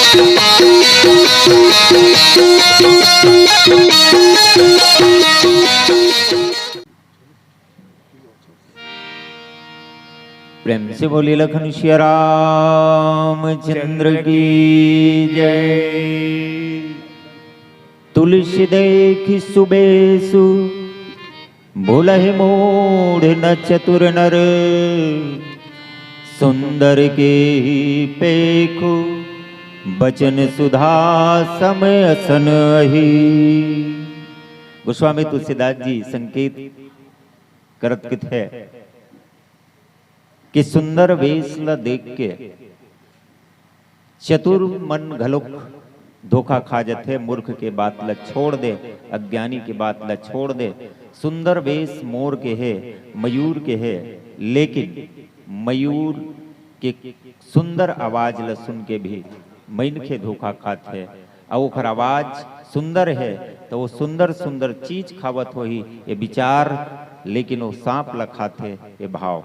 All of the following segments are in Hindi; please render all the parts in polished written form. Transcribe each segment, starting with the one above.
प्रेम से बोली लखन श्री रामचंद्र की जय। तुलसी देखी सुबेसु भूलहि मूढ़ न चतुर नर, सुंदर के पेखु बचन सुधा समय असन अही। गोस्वामी तुलसीदास जी संकेत करत कित है कि सुंदर वेश ला देख के चतुर मन घलुक धोखा खा जाते। मूर्ख के बात ला छोड़ दे, अज्ञानी के बात ला छोड़ दे। सुंदर वेश मोर के है, मयूर के है, लेकिन मयूर के सुंदर आवाज ला सुन के भी मनखे धोखा खाते। और ओकर आवाज सुंदर है तो वो सुंदर सुंदर चीज खावत हो ही ये विचार, लेकिन वो सांप ला खाते ये भाव।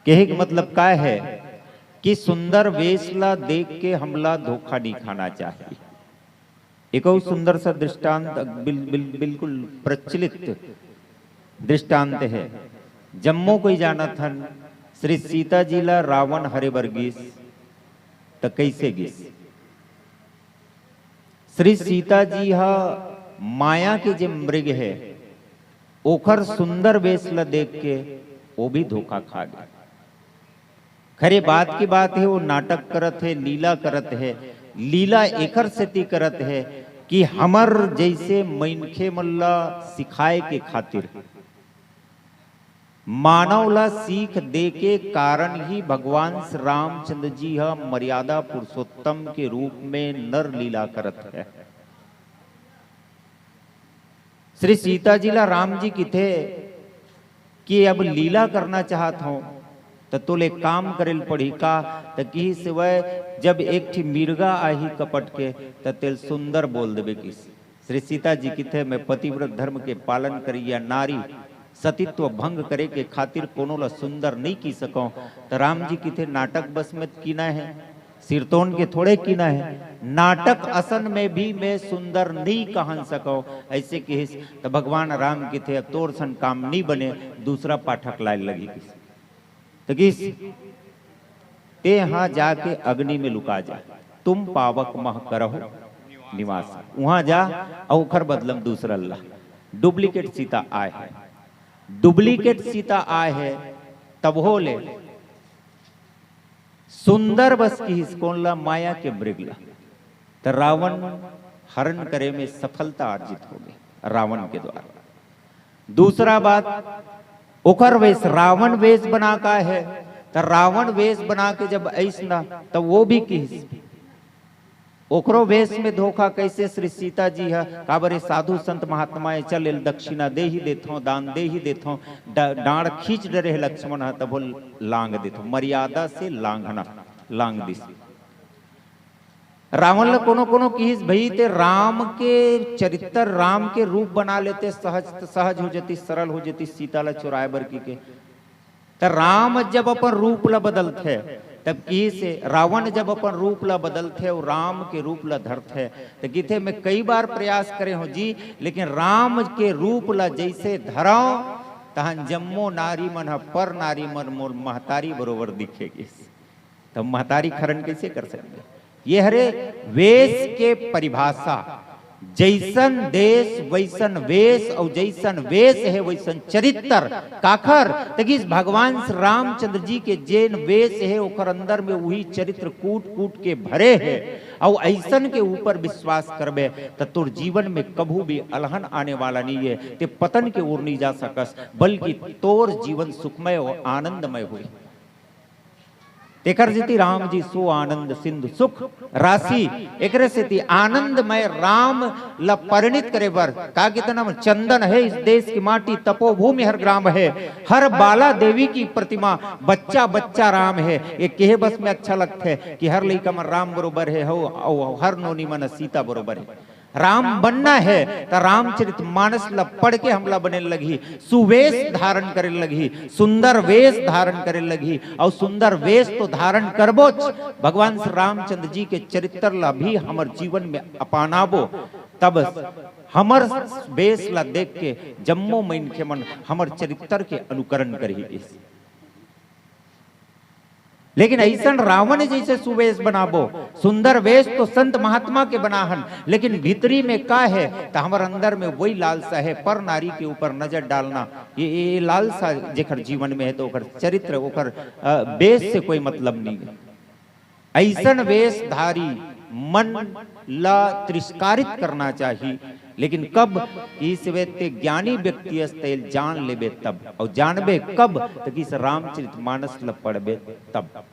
कहे का मतलब क्या है कि सुंदर वेश ला देख के हमला धोखा नहीं खाना चाहिए। एक और सुंदर सा दृष्टांत बिल्कुल प्रचलित दृष्टांत है। जम्मू कोई जाना था श्री सीता जी ला रावण हरे वर्गीस तो कैसे गिस। श्री सीता जी हा माया के जो मृग है ओखर सुंदर वेश ला देख के वो भी धोखा खा गया। खरे बात की बात है वो नाटक करत है, लीला करत है। लीला एकर सेती करत है कि हमर जैसे मनखे मल्ला सिखाए के खातिर मानवला सीख दे के कारण ही भगवान श्री रामचंद्र जी हा मर्यादा पुरुषोत्तम के रूप में नर लीला करत है। श्री सीता जी ला राम जी की थे कि अब लीला करना चाहत हूं तो तोले काम करेल पड़ी का तो कि सिवाय जब एक थी मिर्गा आही कपट के तो तेल सुंदर बोल देवे किस। श्री सीता जी की थे मैं पतिव्रत धर्म के पालन करिया नारी सतीत्व भंग करे के खातिर कोनो ला सुंदर नहीं की सको। तो राम जी की थे नाटक बस में कीना है, सिरतोन के थोड़े कीना है। नाटक असन में भी मैं सुंदर नहीं कहन सको ऐसे कि तो भगवान राम की थे तोर सन काम नहीं बने, दूसरा पाठक लाए लगी किस तो किस ते यहां जाके अग्नि में लुका जा, तुम पावक मह करहो निवास। वहां जा औखर बदलम दूसरा अल्लाह। डुप्लीकेट सीता आए है, डुप्लीकेट सीता आए है तब हो ले सुंदर बस की हिस्कोनला माया के मृगला। तो रावण हरण करे में सफलता अर्जित हो गई रावण के द्वारा। दूसरा बात ओकर वेश रावण वेश बना का है तो रावण वेश बना के जब ऐसना तो वो भी किस ओकरो वेश में धोखा कैसे। श्री सीता जी है काबरे साधु संत महात्माएं चल दक्षिणा दे ही देथो, दान दे ही देथो। डांड खींच डरे लक्ष्मण है तब लांग देथो, मर्यादा से लांघना लांग दिस। रावण ला कोनो कोनो किस भई ते राम के चरित्र राम के रूप बना लेते, सहज हो जाती, सरल हो जाती सीता ला चुराए बर की के। तो राम जब अपन रूप ला बदलते तब की से रावण जब अपन रूप ला बदलते और राम के रूप ला धरते तो गीते में कई बार प्रयास करे हो जी, लेकिन राम के रूप ला जैसे धराओ तहन जम्मो नारी मन पर नारी मन मोर महतारी बरोबर दिखेगी। तो महतारी खरण कैसे कर सकते। ये हरे वेश के परिभाषा, जैसन देश वैसन वेश और जैसन वेश है वैसन चरित्र काखर। तकिस भगवान श्री रामचंद्र जी के जेन वेश है ओकर अंदर में वही चरित्र कूट कूट के भरे है। और ऐसन के ऊपर विश्वास करबे तो तोर जीवन में कभू भी अलहन आने वाला नहीं है, ते पतन के ओर नहीं जा सकस, बल्कि तोर जीवन सुखमय और आनंदमय हुई। तेकर जीती राम जी सो आनंद सिंधु सुख राशि एक से आनंदमय राम ला परिणित करे बर का कितना चंदन है इस देश की माटी, तपोभूमि हर ग्राम है, हर बाला देवी की प्रतिमा, बच्चा बच्चा राम है। ये केहे बस में अच्छा लगता है कि हर लड़का मन राम बरोबर है हो, हर नोनी मन सीता बरोबर है। राम बनना है तो रामचरित मानस ला पढ़ के हमला बने लगी, सुवेश धारण करे लगी, सुंदर वेश धारण करे लगी। और सुंदर वेश तो धारण करबो भगवान श्री रामचंद्र जी के चरित्र ला भी हमर जीवन में अपनाबो, तब हमर वेश ला देख के जम्मो मन के मन हमर चरित्र के अनुकरण करी। लेकिन ऐसा रावण जैसे सुवेश बनाबो, सुंदर वेश तो संत महात्मा के बनाहन, लेकिन भीतरी में का है तो हमारे अंदर में वही लालसा है पर नारी के ऊपर नजर डालना। ये लालसा जेकर जीवन में है तो ओकर चरित्र ओकर वेश से कोई मतलब नहीं है। ऐसन वेशधारी मन ला तिरस्कारित करना चाहिए, लेकिन कब इस व्यक्ति ज्ञानी व्यक्ति जान लेबे तब, और जानबे कब तो कि रामचरित मानस ल पढ़बे तब।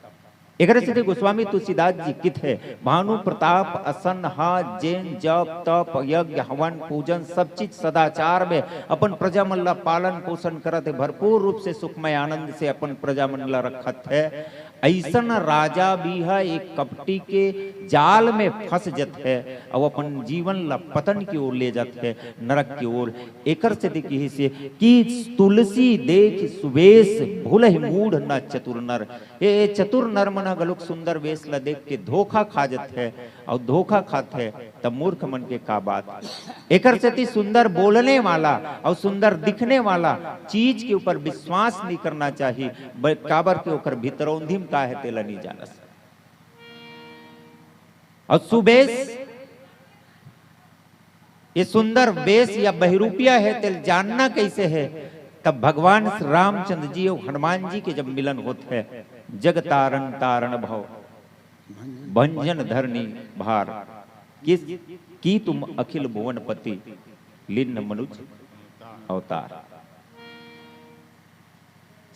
एक गोस्वामी तुलसीदास जी कित है, भानु प्रताप असन हा जैन जप तप यज्ञ हवन पूजन सब चीज सदाचार में अपन प्रजा मन ला पालन पोषण करत है, भरपूर रूप से सुखमय आनंद से अपन प्रजा मन ला रखत है। ऐसन राजा भी है एक कपटी के जाल में फंस जत है और अपन जीवन ला पतन की ओर ले जात है, नरक की ओर। एकर से देखी से कि तुलसी देख सुवेश भूल मूढ़ न चतुर नर, ये चतुर नर मना गलुक सुंदर वेश ला देख के धोखा खा जत है, और धोखा खात है तब मूर्ख मन के का बात। एकर से सुंदर बोलने वाला और सुंदर दिखने वाला चीज के ऊपर विश्वास नहीं करना चाहिए, काबर के ओकर भीतरौंधी का है तेला नहीं जानस। और सुबेश ये सुंदर वेश या बहरूपिया है तेल जानना कैसे है, तब भगवान श्री रामचंद्र जी और हनुमान जी के जब मिलन होते है, जग तारण तारण भव भंजन धरनी भार किस की तुम अखिल भुवनपति लिन्न मनुज अवतार।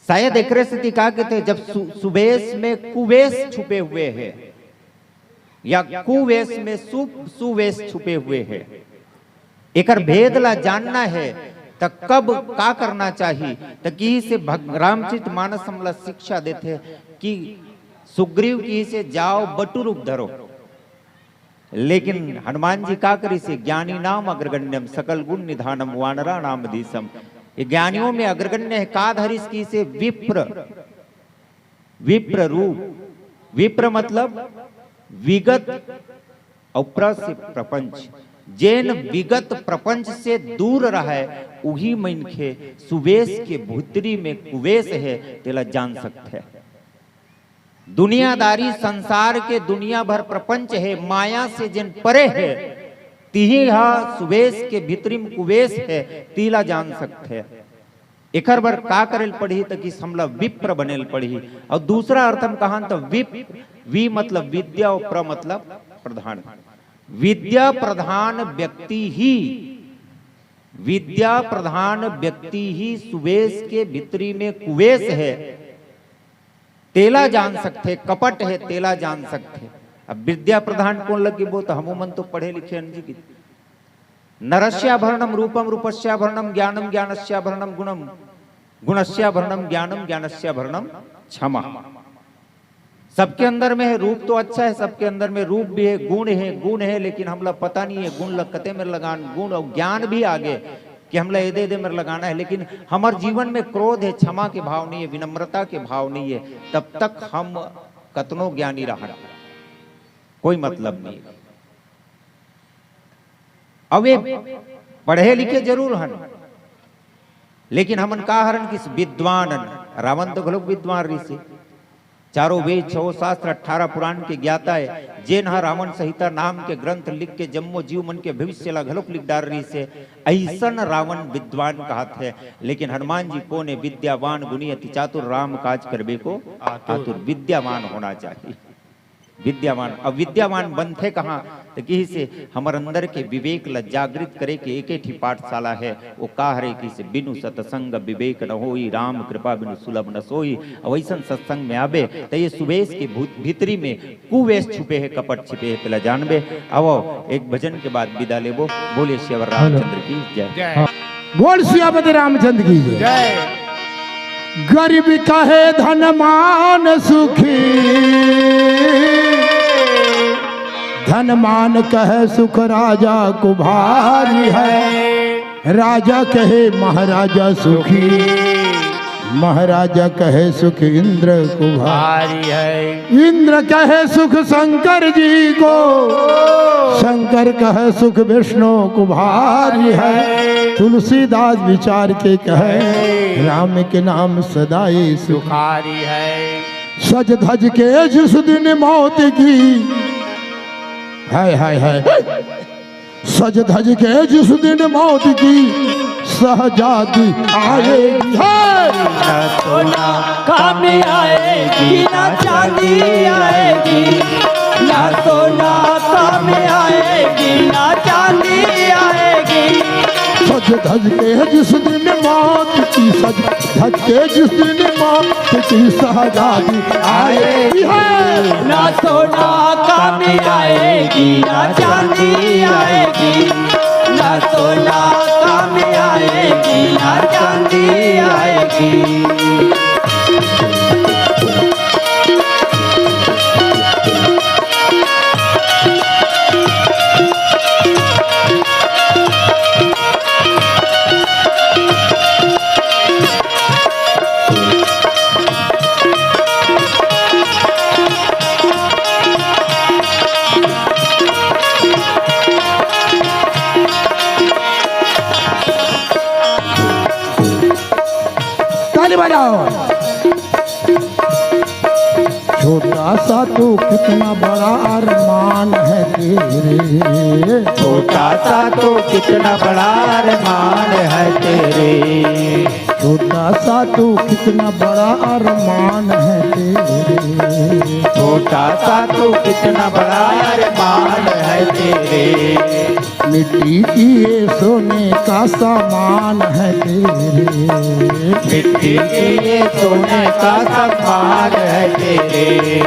शायद एक स्थिति कहा कहते जब सुवेश में कुवेश छुपे हुए हैं या कुवेश में सुवेश छुपे हुए हैं, एकर भेद ला जानना है तो कब का करना चाहिए, तो कि से रामचरित मानस हमला शिक्षा देते कि सुग्रीव की से जाओ बटु रूप धरो, लेकिन हनुमान जी का करी से ज्ञानी नाम अग्रगण्यम सकल गुण निधानम वानरा नाम धीसम। ज्ञानियों में अग्रगण्य है काधरिस की से विप्र, विप्र रूप, विप्र मतलब विगत और प्र से प्रपंच, जैन विगत प्रपंच से दूर रहा है वही मन के सुवेश के भीतरी में कुवेश है तेला जान सकते हैं। दुनियादारी संसार के दुनिया भर प्रपंच है, माया से जिन परे है तिही हा सुवेश के भीतरी में कुवेश है तीला जान सकते हैं। एकर बर का करेल पढ़ी तो कि हमला विप्र बनेल पढ़ी। और दूसरा अर्थम कहा तो वी मतलब विद्या और प्र मतलब प्रधान। विद्या प्रधान व्यक्ति ही, विद्या प्रधान व्यक्ति ही सुवेश के भीतरी में कुवेश है तेला जान सकते, कपट है तेला जान सकते। अब विद्या प्रधान कौन लगी वो तो हम मन तो पढ़े लिखे जी की। नरस्याभरणम रूपम रूपस्याभरणम ज्ञानम ज्ञानस्याभरणम गुणम गुणस्याभरणम ज्ञानम ज्ञानस्याभरणम क्षमा। सबके अंदर में है रूप तो अच्छा है, सबके अंदर में रूप भी है, गुण है, लेकिन हमला पता नहीं है गुण लगते में लगान, गुण और ज्ञान भी आगे कि हमला एदे एदे में लगाना है, लेकिन हमारे जीवन में क्रोध है, क्षमा के भाव नहीं है, विनम्रता के भाव नहीं है, तब तक हम कतनो ज्ञानी रहा कोई मतलब नहीं। अब पढ़े लिखे जरूर हन, लेकिन हमन का हरन किस विद्वान। रावण तो घलोक विद्वान ऋषि, चारों वेद 6 शास्त्र 18 पुराण के ज्ञाता है, जेन हा रावण संहिता नाम के ग्रंथ लिख के जम्मो जीव मन के भविष्य ला घलोक लिख डाल रही से। ऐसन रावण विद्वान कहत है, लेकिन हनुमान जी को ने विद्यावान गुणी अति चातुर राम काज करबे को आतुर। विद्यावान होना चाहिए, विद्यावान। अब विद्यावान बनते कहाँ तो किसी से हमारे अंदर के विवेक ला जागृत करे के एक ही पाठशाला है, वो का हरे कि से बिनु सत्संग विवेक न होई, राम कृपा बिनु सुलभ न सोई। वैसन सत्संग में आबे तो ये सुवेश के भीतरी में कुवेश छुपे है, कपट छिपे है, पहला जानबे। अब एक भजन के बाद विदा लेबो। बोले श्री रामचंद्र की जय। बोल सियापति रामचंद्र की जय। गरीब कहे धनमान सुखी, धन मान कहे सुख राजा को भारी है। राजा कहे महाराजा सुखी, महाराजा कहे सुख इंद्र को भारी है। इंद्र कहे सुख शंकर जी को, शंकर कहे सुख विष्णु को भारी है। तुलसीदास विचार के कहे राम के नाम सदाई सुखारी है। सज धज के जिस दिन मौत की, हाय हाय हाय, सज धज के जिस दिन मौत की सहजादी आएगी है। ना सोना काम आएगी, ना चांदी आएगी, ना सोना काम आएगी, ना चांदी आएगी। सज धज के जिस दिन मौत की, सज धज के जिस दिन मौत की सहजादी आएगी है। ना सोना काम आएगी, ना चांदी आएगी, ना सोना काम आएगी, ना चांदी आएगी। छोटा सा तो कितना बड़ा अरमान है तेरे, छोटा सा तो कितना बड़ा अरमान है तेरे, छोटा सा तो कितना बड़ा अरमान है तेरे, छोटा सा तो कितना बड़ा अरमान है तेरे। मिट्टी की ये सोने का सामान है तेरे, मिट्टी की ये सोने का सामान है तेरे,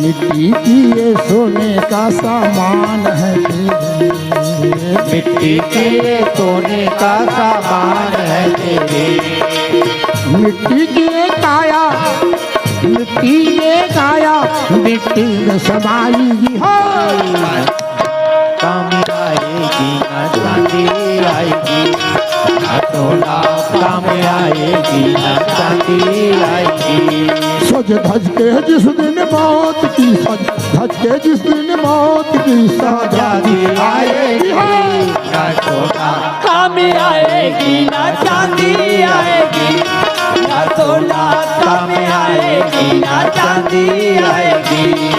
मिट्टी की ये सोने का सामान है तेरे, मिट्टी की ये सोने का सामान है तेरे। मिट्टी की ये काया, मिट्टी ये काया, मिट्टी में समाएगी हो। काम आएगी ना चांदी आएगी, ना सोना काम आएगी, ना चांदी आएगी। सज धज के जिस दिन मौत की, सज धज के जिस दिन मौत की सहजादी आएगी ना सोना काम आएगी, ना चांदी आएगी, ना सोना काम आएगी, ना चांदी आएगी।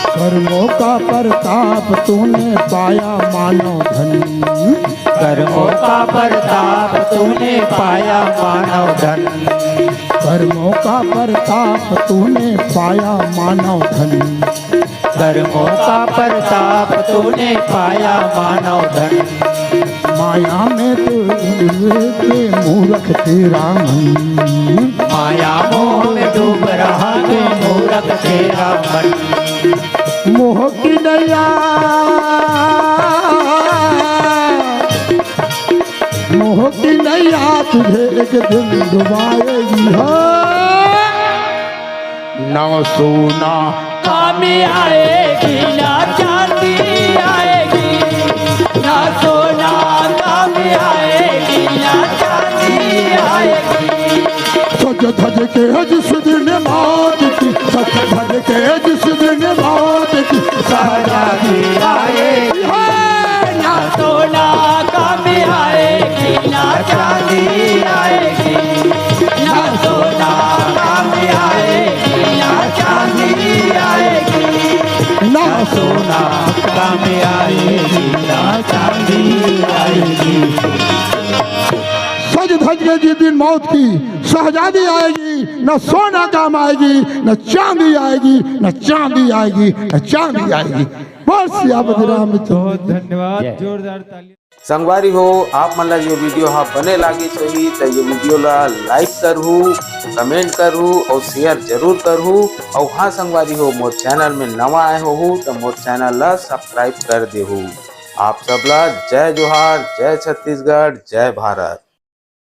कर्मों का प्रताप तूने पाया मानव धन, कर्मों का प्रताप तूने पाया मानव धन, कर्मों का प्रताप तूने पाया मानव धन, कर्मों का प्रताप तूने पाया मानव धन। माया में के मूर्ख तेरा मन, माया मोह में डूब रहा के मूर्ख तेरा मन। मोह की नैया, मोह की नैया तुझे एक दिन डुबाएगी हो। ना सोना काम आएगी, ना चांदी आएगी, ना सोना काम आएगी, ना चांदी आएगी। सज धज के जिस दिन मौत की, सज धज के जिस दिन मौत की सहजादी आएगी, ना सोना काम आएगी, ना चांदी आएगी, ना सोना काम आएगी, ना चांदी आएगी, ना सोना काम आएगी, ना चांदी आएगी। सज धज के जिस दिन मौत की शहजादी आएगी, न सोना काम आएगी, न चांदी आएगी, न चांदी आएगी, न चांदी आएगी। बोल सियापति रामचंद्र। बहुत धन्यवाद, जोरदार ताली। संगवारी हो आप मन ला ये वीडियो हा बने लागे सही तो ये वीडियो ला लाइक करहू, कमेंट करहू और शेयर जरूर करहू। और हाँ संगवारी हो मोर चैनल में नवा आए हो तो मोर चैनल ला सब्सक्राइब कर देहू। आप सबला जय जोहार, जय छत्तीसगढ़, जय भारत।